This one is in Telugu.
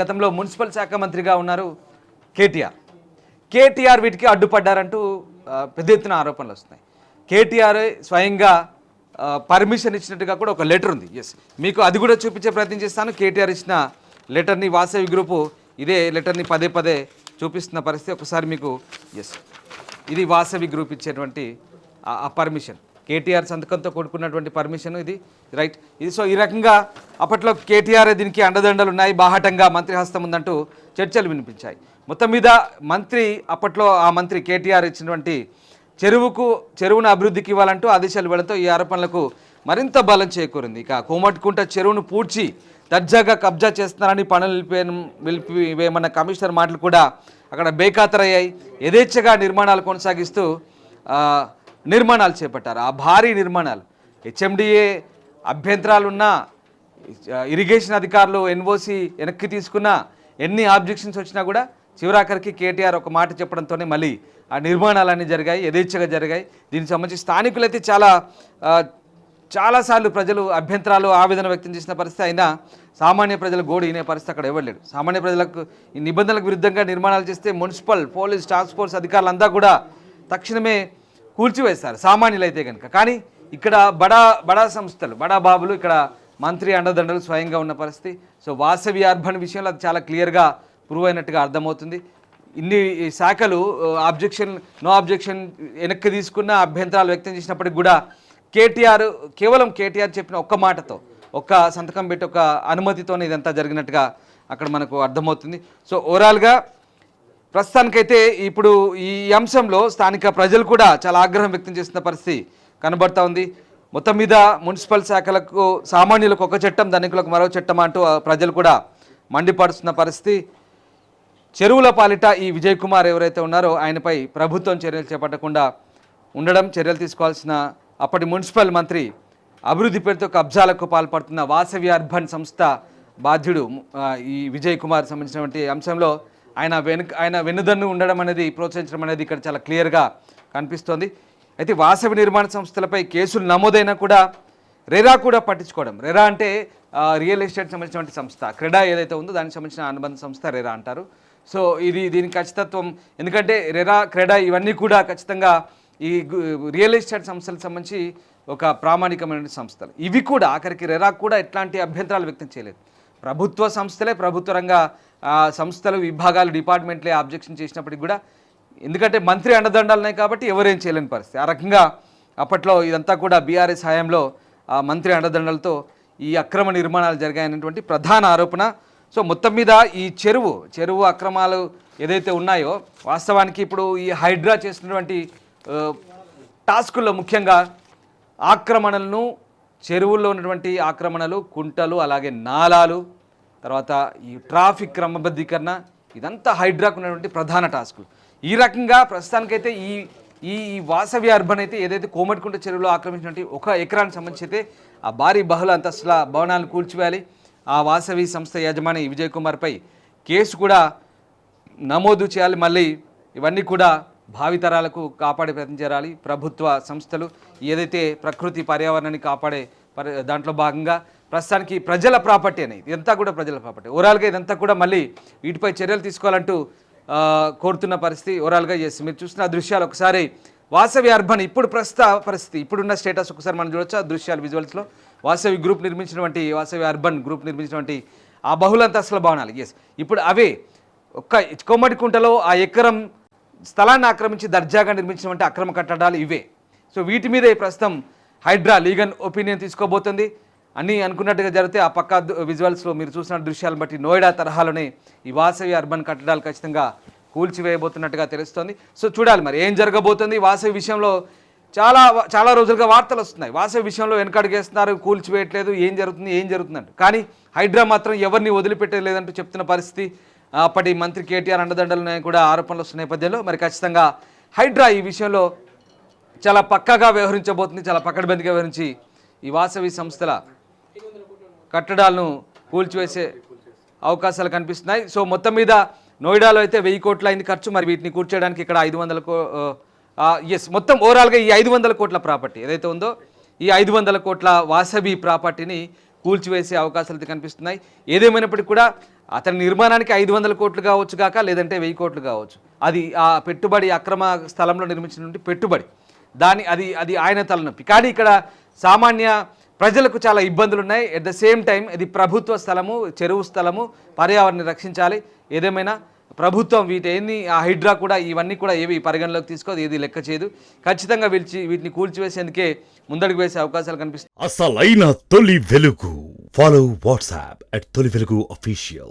గతంలో మున్సిపల్ శాఖ మంత్రిగా ఉన్నారు కేటీఆర్ వీటికి అడ్డుపడ్డారంటూ పెద్ద ఎత్తున ఆరోపణలు వస్తున్నాయి. కేటీఆర్ స్వయంగా పర్మిషన్ ఇచ్చినట్టుగా కూడా ఒక లెటర్ ఉంది. ఎస్, మీకు అది కూడా చూపించే ప్రయత్నం చేస్తాను. కేటీఆర్ ఇచ్చిన లెటర్ని వాసవి గ్రూపు ఇదే లెటర్ని పదే పదే చూపిస్తున్న పరిస్థితి. ఒకసారి మీకు ఎస్, ఇది వాసవి గ్రూప్ ఇచ్చేటువంటి ఆ పర్మిషన్, కేటీఆర్ సంతకంతో కూడుకున్నటువంటి పర్మిషన్ ఇది, రైట్. ఇది సో ఈ రకంగా అప్పట్లో కేటీఆర్ దీనికి అండదండలు ఉన్నాయి, బాహటంగా మంత్రి హస్తం ఉందంటూ చర్చలు వినిపించాయి. మొత్తం మీద మంత్రి అప్పట్లో ఆ మంత్రి కేటీఆర్ ఇచ్చినటువంటి చెరువును అభివృద్ధికి ఇవ్వాలంటూ ఆదేశాలు ఇవ్వడంతో ఈ ఆరోపణలకు మరింత బలం చేకూరింది. ఇక కోమటికుంట చెరువును పూడ్చి దర్జాగా కబ్జా చేస్తున్నారని పనులు నిలిపివేయమన్న కమిషనర్ మాటలు కూడా అక్కడ బేఖాతరయ్యాయి. యథేచ్ఛగా నిర్మాణాలు కొనసాగిస్తూ నిర్మాణాలు చేపట్టారు. ఆ భారీ నిర్మాణాలు హెచ్ఎండిఏ అభ్యంతరాలున్నా, ఇరిగేషన్ అధికారులు ఎన్ఓసి వెనక్కి తీసుకున్నా, ఎన్ని ఆబ్జెక్షన్స్ వచ్చినా కూడా చివరాఖరికి కేటీఆర్ ఒక మాట చెప్పడంతోనే మళ్ళీ ఆ నిర్మాణాలన్నీ జరిగాయి, యథేచ్ఛగా జరిగాయి. దీనికి సంబంధించి స్థానికులైతే చాలాసార్లు ప్రజలు అభ్యంతరాలు ఆవేదన వ్యక్తం చేసిన పరిస్థితి. అయినా సామాన్య ప్రజల గోడు వినే పరిస్థితి అక్కడ ఇవ్వలేడు. సామాన్య ప్రజలకు ఈ నిబంధనలకు విరుద్ధంగా నిర్మాణాలు చేస్తే మున్సిపల్, పోలీస్, టాస్క్ ఫోర్స్ అధికారులంతా కూడా తక్షణమే కూల్చివేస్తారు సామాన్యులైతే కనుక. కానీ ఇక్కడ బడా సంస్థలు, బడా బాబులు, ఇక్కడ మంత్రి అండదండలు స్వయంగా ఉన్న పరిస్థితి. సో వాసవి అర్బన్ విషయంలో అది చాలా క్లియర్గా ప్రూవ్ అయినట్టుగా అర్థమవుతుంది. ఇన్ని శాఖలు నో ఆబ్జెక్షన్ వెనక్కి తీసుకున్న, అభ్యంతరాలు వ్యక్తం చేసినప్పటికి కూడా కేవలం కేటీఆర్ చెప్పిన ఒక్క మాటతో, ఒక్క సంతకం పెట్టి, ఒక అనుమతితోనే ఇదంతా జరిగినట్టుగా అక్కడ మనకు అర్థమవుతుంది. సో ఓవరాల్గా ప్రస్తుతానికైతే ఇప్పుడు ఈ అంశంలో స్థానిక ప్రజలు కూడా చాలా ఆగ్రహం వ్యక్తం చేస్తున్న పరిస్థితి కనబడతా ఉంది. మొత్తం మీద మున్సిపల్ శాఖలకు, సామాన్యులకు ఒక చట్టం, ధనికులకు మరో చట్టం అంటూ ప్రజలు కూడా మండిపడుతున్న పరిస్థితి. చెరువుల పాలిట ఈ విజయ్ కుమార్ ఎవరైతే ఉన్నారో ఆయనపై ప్రభుత్వం చర్యలు చేపట్టకుండా ఉండడం, చర్యలు తీసుకోవాల్సిన అప్పటి మున్సిపల్ మంత్రి, అభివృద్ధి పేరుతో కబ్జాలకు పాల్పడుతున్న వాసవి అర్బన్ సంస్థ బాధ్యుడు ఈ విజయ్ కుమార్ సంబంధించినటువంటి అంశంలో ఆయన వెన్నుదన్ను ఉండడం అనేది, ప్రోత్సహించడం అనేది ఇక్కడ చాలా క్లియర్గా కనిపిస్తోంది. అయితే వాసవి నిర్మాణ సంస్థలపై కేసులు నమోదైనా కూడా రెరా కూడా పట్టించుకోవడం. రెరా అంటే రియల్ ఎస్టేట్ సంబంధించినటువంటి సంస్థ, క్రెడా ఏదైతే ఉందో దానికి సంబంధించిన అనుబంధ సంస్థ రెరా అంటారు. సో దీనికి ఖచ్చితత్వం, ఎందుకంటే రెరా, క్రెడా ఇవన్నీ కూడా ఖచ్చితంగా ఈ రియల్ ఎస్టేట్ సంస్థలకు సంబంధించి ఒక ప్రామాణికమైన సంస్థలు. ఇవి కూడా ఆఖరికి రెరా కూడా ఎట్లాంటి అభ్యంతరాలు వ్యక్తం చేయలేదు. ప్రభుత్వ సంస్థలే, ప్రభుత్వ రంగ సంస్థలు, విభాగాలు, డిపార్ట్మెంట్లే ఆబ్జెక్షన్ చేసినప్పటికి కూడా, ఎందుకంటే మంత్రి అండదండాలు ఉన్నాయి కాబట్టి ఎవరేం చేయలేని పరిస్థితి. ఆ రకంగా అప్పట్లో ఇదంతా కూడా బీఆర్ఎస్ హయాంలో మంత్రి అండదండలతో ఈ అక్రమ నిర్మాణాలు జరిగాయనేటువంటి ప్రధాన ఆరోపణ. సో మొత్తం మీద ఈ చెరువు అక్రమాలు ఏదైతే ఉన్నాయో, వాస్తవానికి ఇప్పుడు ఈ హైడ్రా చేసినటువంటి టాస్కుల్లో ముఖ్యంగా ఆక్రమణలను, చెరువుల్లో ఉన్నటువంటి ఆక్రమణలు, కుంటలు, అలాగే నాలాలు, తర్వాత ఈ ట్రాఫిక్ క్రమబద్ధీకరణ, ఇదంతా హైడ్రాకు ఉన్నటువంటి ప్రధాన టాస్కులు. ఈ రకంగా ప్రస్తుతానికైతే ఈ వాసవి అర్బన్ అయితే ఏదైతే కోమటికుంట చెరువులో ఆక్రమించినటువంటి 1 ఎకరానికి సంబంధించి అయితే ఆ భారీ బహుళ అంతస్తుల భవనాలను కూల్చివేయాలి. ఆ వాసవి సంస్థ యజమాని విజయ్ కుమార్పై కేసు కూడా నమోదు చేయాలి. మళ్ళీ ఇవన్నీ కూడా భావితరాలకు కాపాడే ప్రయత్నం చేయాలి. ప్రభుత్వ సంస్థలు ఏదైతే ప్రకృతి పర్యావరణాన్ని కాపాడే దాంట్లో భాగంగా ప్రస్తుతానికి ప్రజల ప్రాపర్టీ అనేది, ఇదంతా కూడా ప్రజల ప్రాపర్టీ. ఓవరాల్గా ఇదంతా కూడా మళ్ళీ వీటిపై చర్యలు తీసుకోవాలంటూ కోరుతున్న పరిస్థితి. ఓవరాల్గా ఎస్, మీరు చూసిన దృశ్యాలు ఒకసారి వాసవి అర్బన్ ఇప్పుడు ప్రస్తుత పరిస్థితి, ఇప్పుడున్న స్టేటస్ ఒకసారి మనం చూడొచ్చు. ఆ దృశ్యాలు విజువల్స్లో వాసవి అర్బన్ గ్రూప్ నిర్మించినటువంటి ఆ బహుళంతస్తుల భవనాలు, ఎస్, ఇప్పుడు అవే ఒక్క కోమటికుంటలో ఆ ఎకరం స్థలాన్ని ఆక్రమించి దర్జాగా నిర్మించినటువంటి అక్రమ కట్టడాలు ఇవే. సో వీటి మీదే ప్రస్తుతం హైడ్రా లీగల్ ఒపీనియన్ తీసుకోబోతుంది. అన్నీ అనుకున్నట్టుగా జరిగితే ఆ పక్క విజువల్స్లో మీరు చూసిన దృశ్యాలను బట్టి నోయిడా తరహాలోనే ఈ వాసవి అర్బన్ కట్టడాలు ఖచ్చితంగా కూల్చివేయబోతున్నట్టుగా తెలుస్తోంది. సో చూడాలి మరి ఏం జరగబోతుంది. వాసవి విషయంలో చాలా రోజులుగా వార్తలు వస్తున్నాయి. వాసవి విషయంలో వెనకడుగేస్తున్నారు, కూల్చివేయట్లేదు, ఏం జరుగుతుందంట. కానీ హైడ్రా మాత్రం ఎవరిని వదిలిపెట్టలేదంటూ చెప్తున్న పరిస్థితి. అప్పటి మంత్రి కేటీఆర్ అండదండలు కూడా ఆరోపణలు వస్తున్న నేపథ్యంలో మరి ఖచ్చితంగా హైడ్రా ఈ విషయంలో చాలా పక్కాగా వ్యవహరించబోతుంది. చాలా పకడ్బందీగా వ్యవహరించి ఈ వాసవి సంస్థల కట్టడాలను కూల్చివేసే అవకాశాలు కనిపిస్తున్నాయి. సో మొత్తం మీద నోయిడాలో అయితే 1000 కోట్ల అయింది ఖర్చు. మరి వీటిని కూర్చోడానికి ఇక్కడ 500 మొత్తం ఓవరాల్గా ఈ 500 కోట్ల ప్రాపర్టీ ఏదైతే ఉందో, ఈ 500 కోట్ల వాసవి ప్రాపర్టీని కూల్చివేసే అవకాశాలు కనిపిస్తున్నాయి. ఏదేమైనప్పటికీ కూడా అతని నిర్మాణానికి 500 కోట్లు కావచ్చు కాక లేదంటే 1000 కోట్లు కావచ్చు. అది ఆ పెట్టుబడి అక్రమ స్థలంలో నిర్మించినటువంటి పెట్టుబడి. అది ఆయన తలనొప్పి. కానీ ఇక్కడ సామాన్య ప్రజలకు చాలా ఇబ్బందులు ఉన్నాయి. ఎట్ ద సేమ్ టైం ఇది ప్రభుత్వ స్థలము, చెరువు స్థలము, పర్యావరణాన్ని రక్షించాలి. ఏదేమైనా ప్రభుత్వం ఆ హైడ్రా కూడా ఇవన్నీ కూడా ఏవి పరిగణలోకి తీసుకోదు, ఏది లెక్క చేయదు. ఖచ్చితంగా వీటిని కూల్చివేసేందుకే ముందడుగు వేసే అవకాశాలు కనిపిస్తాయి. అసలైన తొలి వెలుగు. ఫాలో వాట్సాప్ @తొలి వెలుగు official.